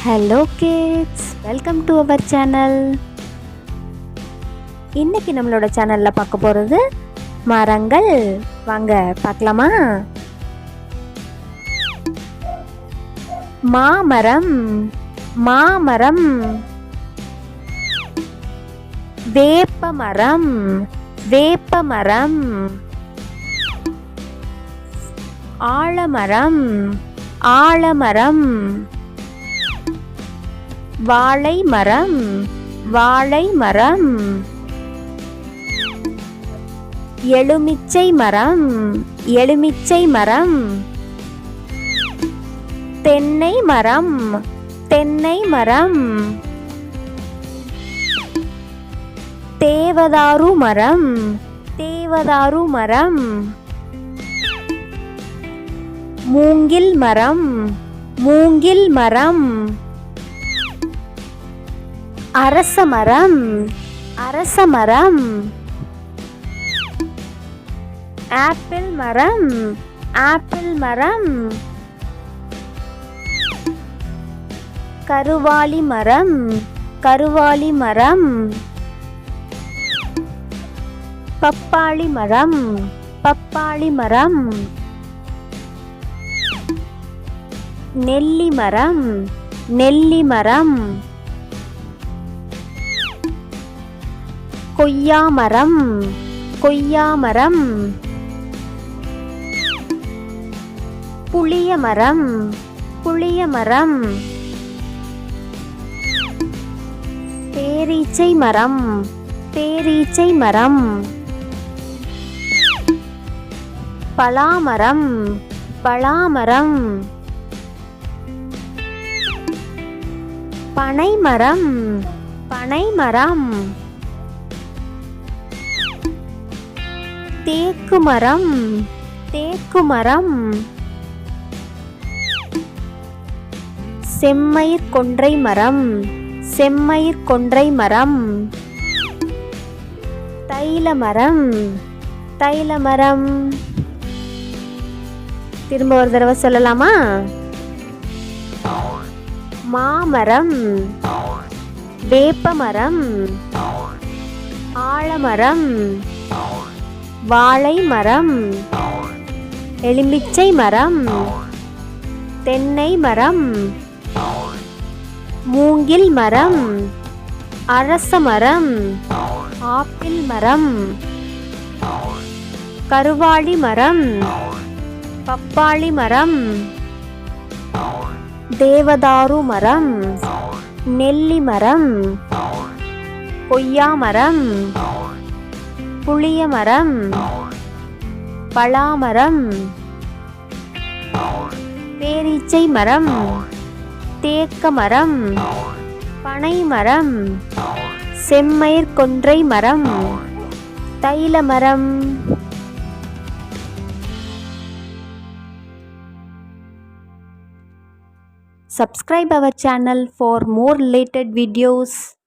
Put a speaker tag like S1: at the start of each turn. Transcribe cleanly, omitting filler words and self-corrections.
S1: Hello kids, welcome to our channel. இன்னைக்கு நம்மளோட சேனலில் பார்க்க போகிறது மரங்கள். வாங்க பார்க்கலாமா? மாமரம், மாமரம். வேப்பமரம், வேப்பமரம். ஆலமரம், ஆலமரம். வாழை மரம், வாழை மரம். எலுமிச்சை மரம், எலுமிச்சை மரம். தென்னை மரம், தென்னை மரம். தேவதாரு மரம், தேவதாரு மரம். மூங்கில் மரம், மூங்கில் மரம். அரச மரம், அரச மரம். ஆப்பிள் மரம், ஆப்பிள் மரம். கருவாலி மரம், கருவாலி மரம். பப்பாளி மரம், பப்பாளி மரம். நெல்லி மரம், நெல்லி மரம். கொய்யா மரம், கொய்யா மரம். புளிய மரம், புளிய மரம். பேரீச்சை மரம், பேரீச்சை மரம். பலாமரம், பலாமரம். பனைமரம், பனைமரம். தேக்கு மரம், தேக்கு மரம். செம்மயிர் கொன்றை மரம், செம்மயிர் கொன்றை மரம். தைல மரம், தைல மரம். திரும்ப ஒரு தடவை சொல்லலாமா? மாமரம், வேப்பமரம், ஆலமரம், வாழை மரம், எலுமிச்சை மரம், தென்னை மரம், மூங்கில் மரம், அரச மரம், ஆப்பிள் மரம், கருவாளி மரம், பப்பாளி மரம், தேவதாரு மரம், நெல்லி மரம், கொய்யா மரம், புளிய மரம், பலாமரம், பேரீச்சை மரம், தேக்க மரம், பனை மரம், செம்மயிர் கொன்றை மரம், தைல மரம். Subscribe our channel for more related videos.